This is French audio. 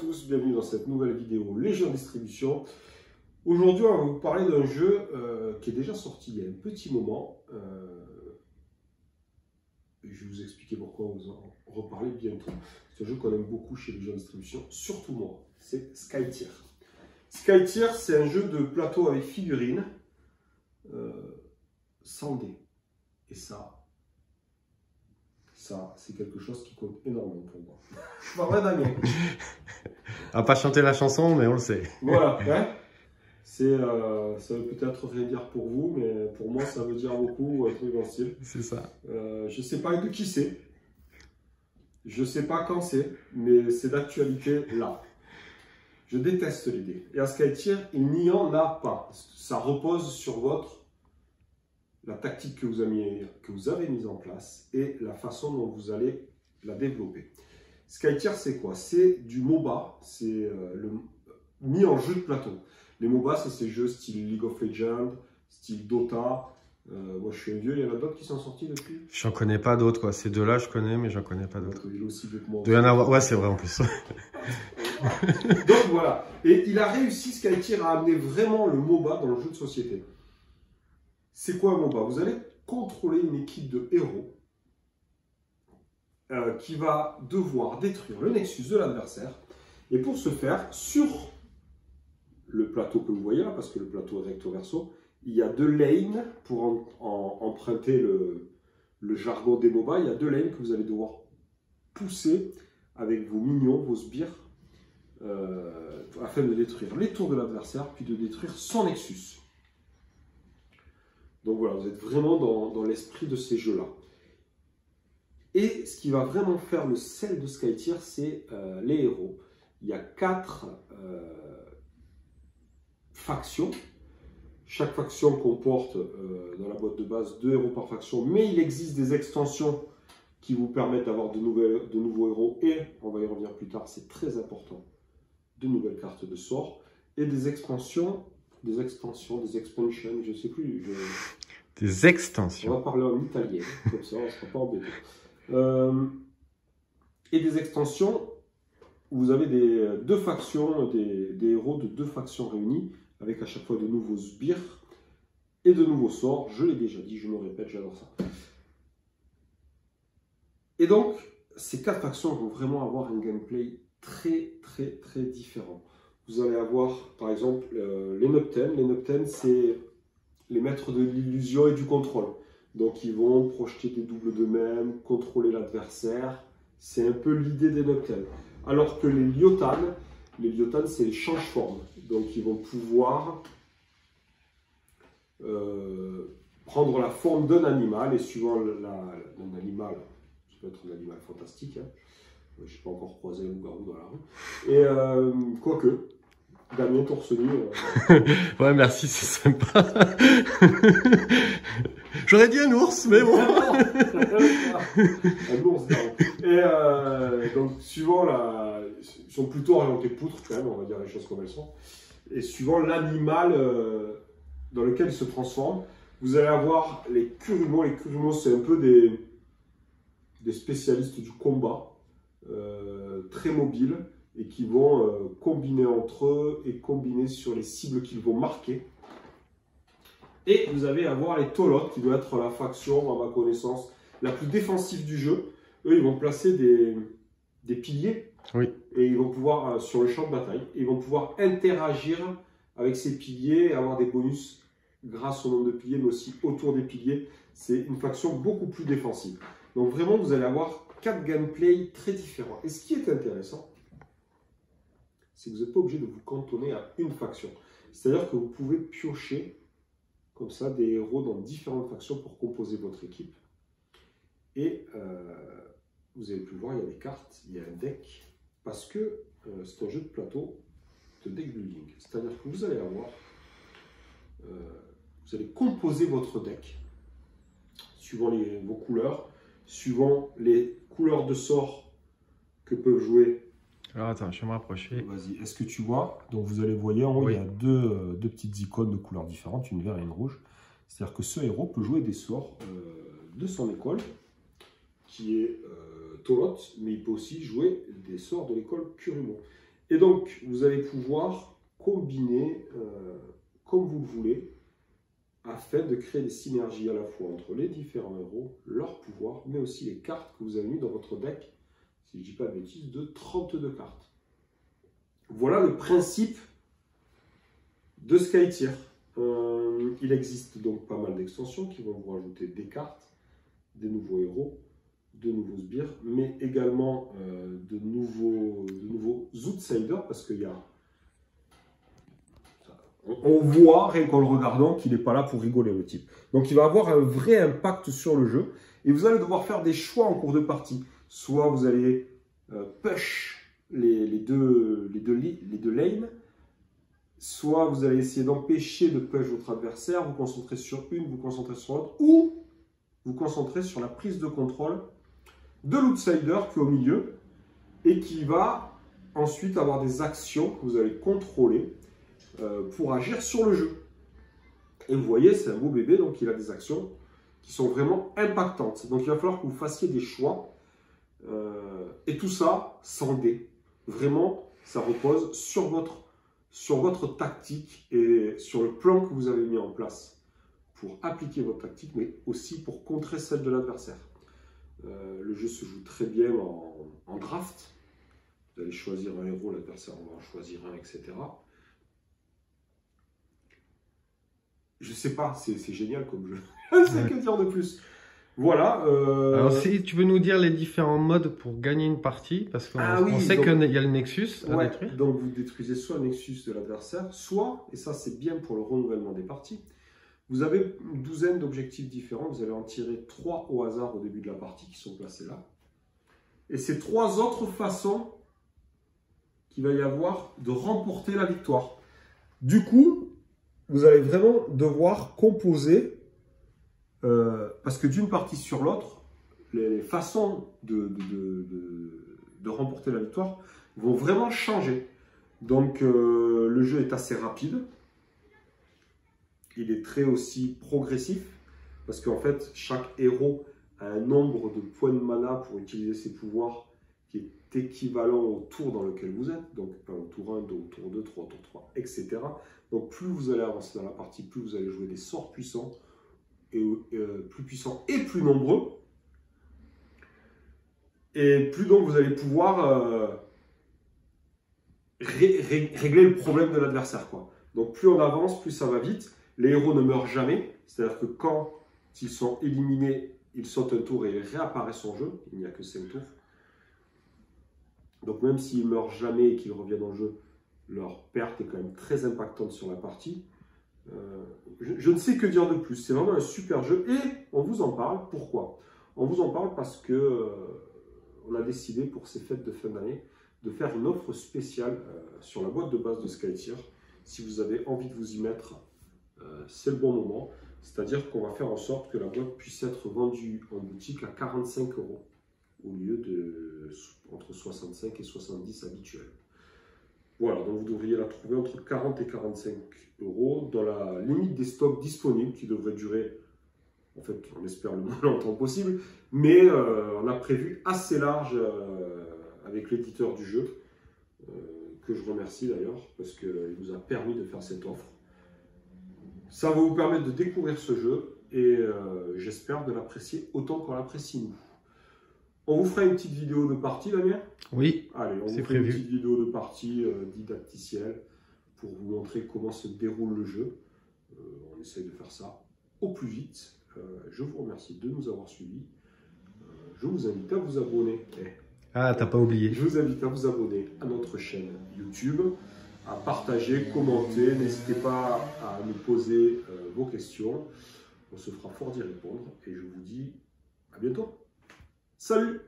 tous, bienvenue dans cette nouvelle vidéo Légion Distribution. Aujourd'hui, on va vous parler d'un jeu qui est déjà sorti il y a un petit moment. Je vais vous expliquer pourquoi on vous en reparler bientôt. C'est un jeu qu'on aime beaucoup chez Légion Distribution, surtout moi, c'est Skytier. Skytier, c'est un jeu de plateau avec figurines, sans dés. Et ça c'est quelque chose qui compte énormément pour moi. Pas vrai, Damien? On va pas chanter la chanson, mais on le sait. Voilà, hein, ça veut peut-être rien dire pour vous, mais pour moi, ça veut dire beaucoup, un truc dans le style. C'est ça. Je sais pas de qui c'est, je sais pas quand c'est, mais c'est d'actualité là. Je déteste les dés. Et à Skytier, il n'y en a pas. Ça repose sur la tactique que vous avez mise en place et la façon dont vous allez la développer. Skytier, c'est quoi? C'est du MOBA, c'est mis en jeu de plateau. Les MOBA, c'est ces jeux style League of Legends, style Dota. Moi, je suis un vieux, il y en a d'autres qui sont sortis depuis. J'en connais pas d'autres, quoi. Ces deux-là, je connais, mais j'en connais pas d'autres. Il est aussi vieux que moi. Il doit y en avoir. Ouais, c'est vrai en plus. Donc voilà. Et il a réussi, Skytier, à amener vraiment le MOBA dans le jeu de société. C'est quoi un MOBA? Vous allez contrôler une équipe de héros qui va devoir détruire le Nexus de l'adversaire. Et pour ce faire, sur le plateau que vous voyez là, parce que le plateau est recto verso, il y a deux lanes, pour emprunter le jargon des MOBA, il y a deux lanes que vous allez devoir pousser avec vos minions, vos sbires, afin de détruire les tours de l'adversaire, puis de détruire son Nexus. Donc voilà, vous êtes vraiment dans l'esprit de ces jeux-là. Et ce qui va vraiment faire le sel de Skytier, c'est les héros. Il y a 4 factions. Chaque faction comporte dans la boîte de base 2 héros par faction, mais il existe des extensions qui vous permettent d'avoir de nouveaux héros, et on va y revenir plus tard, c'est très important, de nouvelles cartes de sort, et des expansions, des expansions, je ne sais plus. Des extensions. On va parler en italien, comme ça on ne sera pas embêté. Et des extensions, où vous avez deux factions, des héros de 2 factions réunis, avec à chaque fois de nouveaux sbires et de nouveaux sorts. Je l'ai déjà dit, je me répète, j'adore ça. Et donc, ces 4 factions vont vraiment avoir un gameplay très différent. Vous allez avoir, par exemple, les Nocturnes. Les Nocturnes, c'est les maîtres de l'illusion et du contrôle. Donc, ils vont projeter des doubles d'eux-mêmes, contrôler l'adversaire. C'est un peu l'idée des Nocturnes. Alors que les Lyotanes, c'est les change-formes. Donc, ils vont pouvoir prendre la forme d'un animal, et suivant un animal, ça peut être un animal fantastique, hein. Je n'ai pas encore croisé un loup-garou dans la rue. Et quoique, Damien torse nu. Ouais, merci, c'est sympa. J'aurais dit un ours, mais bon. Un ours, et donc, suivant ils sont plutôt orientés poutre, quand même, on va dire les choses comme elles sont. Et suivant l'animal dans lequel ils se transforment, vous allez avoir les Kurumos. Les Kurumos, c'est un peu des spécialistes du combat, très mobiles, et qui vont combiner entre eux et combiner sur les cibles qu'ils vont marquer. Et vous allez avoir les Tolotes, qui doit être la faction, à ma connaissance, la plus défensive du jeu. Eux, ils vont placer des piliers. Oui. Et ils vont pouvoir, sur le champ de bataille, ils vont pouvoir interagir avec ces piliers et avoir des bonus grâce au nombre de piliers, mais aussi autour des piliers. C'est une faction beaucoup plus défensive. Donc vraiment, vous allez avoir 4 gameplays très différents. Et ce qui est intéressant, c'est que vous n'êtes pas obligé de vous cantonner à une faction. C'est-à-dire que vous pouvez piocher comme ça des héros dans différentes factions pour composer votre équipe. Et vous avez pu le voir, il y a des cartes, il y a un deck, parce que c'est un jeu de plateau de deck building. C'est-à-dire que vous allez avoir, vous allez composer votre deck suivant vos couleurs, suivant les couleurs de sorts que peuvent jouer. Alors attends, je vais me rapprocher. Vas-y, est-ce que tu vois? Donc vous allez voir en haut, oui. Il y a deux petites icônes de couleurs différentes, une verte et une rouge. C'est-à-dire que ce héros peut jouer des sorts de son école, qui est Tolote, mais il peut aussi jouer des sorts de l'école Kurumo. Et donc, vous allez pouvoir combiner comme vous le voulez, afin de créer des synergies à la fois entre les différents héros, leur pouvoir, mais aussi les cartes que vous avez mis dans votre deck, si je ne dis pas de bêtises, de 32 cartes. Voilà le principe de Skytier. Il existe donc pas mal d'extensions qui vont vous rajouter des cartes, des nouveaux héros, de nouveaux sbires, mais également de nouveaux outsiders, parce qu'il y a... On voit, rien qu'en le regardant, qu'il n'est pas là pour rigoler, le type. Donc il va avoir un vrai impact sur le jeu, et vous allez devoir faire des choix en cours de partie. Soit vous allez push les deux lanes, soit vous allez essayer d'empêcher de push votre adversaire, vous concentrer sur une, vous concentrer sur l'autre, ou vous concentrer sur la prise de contrôle de l'outsider qui est au milieu et qui va ensuite avoir des actions que vous allez contrôler pour agir sur le jeu. Et vous voyez, c'est un beau bébé, donc il a des actions qui sont vraiment impactantes. Donc il va falloir que vous fassiez des choix et tout ça sans dés. Vraiment, ça repose sur votre tactique et sur le plan que vous avez mis en place pour appliquer votre tactique, mais aussi pour contrer celle de l'adversaire. Le jeu se joue très bien en draft. Vous allez choisir un héros, l'adversaire en va en choisir un, etc. Je sais pas, c'est génial comme jeu. C'est que dire de plus. Voilà. Alors, si tu veux nous dire les différents modes pour gagner une partie, parce qu'on sait qu'il y a le Nexus à détruire. Donc, vous détruisez soit le Nexus de l'adversaire, soit, et ça c'est bien pour le renouvellement des parties, vous avez une douzaine d'objectifs différents. Vous allez en tirer 3 au hasard au début de la partie qui sont placés là. Et c'est 3 autres façons qu'il va y avoir de remporter la victoire. Du coup, vous allez vraiment devoir composer, parce que d'une partie sur l'autre, les façons de remporter la victoire vont vraiment changer. Donc le jeu est assez rapide, il est très aussi progressif, parce qu'en fait chaque héros a un nombre de points de mana pour utiliser ses pouvoirs qui est équivalent au tour dans lequel vous êtes, donc au tour 1, au tour 2, 3, au tour 3, etc. Donc plus vous allez avancer dans la partie, plus vous allez jouer des sorts puissants, et plus puissants et plus nombreux, et plus donc vous allez pouvoir régler le problème de l'adversaire, quoi. Donc plus on avance, plus ça va vite. Les héros ne meurent jamais, c'est-à-dire que quand ils sont éliminés, ils sautent un tour et ils réapparaissent en jeu. Il n'y a que 5 tours. Donc même s'ils meurent jamais et qu'ils reviennent en jeu, leur perte est quand même très impactante sur la partie. Je ne sais que dire de plus. C'est vraiment un super jeu et on vous en parle. Pourquoi? On vous en parle parce que on a décidé pour ces fêtes de fin d'année de faire une offre spéciale sur la boîte de base de Skytier. Si vous avez envie de vous y mettre, c'est le bon moment. C'est-à-dire qu'on va faire en sorte que la boîte puisse être vendue en boutique à 45 € au lieu de entre 65 et 70 habituels. Voilà, donc vous devriez la trouver entre 40 et 45 € dans la limite des stocks disponibles qui devrait durer, en fait, on espère le moins longtemps possible, mais on a prévu assez large avec l'éditeur du jeu, que je remercie d'ailleurs, parce qu'il nous a permis de faire cette offre. Ça va vous permettre de découvrir ce jeu et j'espère de l'apprécier autant qu'on l'apprécie nous. On vous fera une petite vidéo de partie, Damien? Oui, allez, on vous fait une petite vidéo de partie didacticielle pour vous montrer comment se déroule le jeu. On essaie de faire ça au plus vite. Je vous remercie de nous avoir suivis. Je vous invite à vous abonner. Ah, t'as pas oublié. Je vous invite à vous abonner à notre chaîne YouTube, à partager, commenter. N'hésitez pas à nous poser vos questions. On se fera fort d'y répondre. Et je vous dis à bientôt. Salut!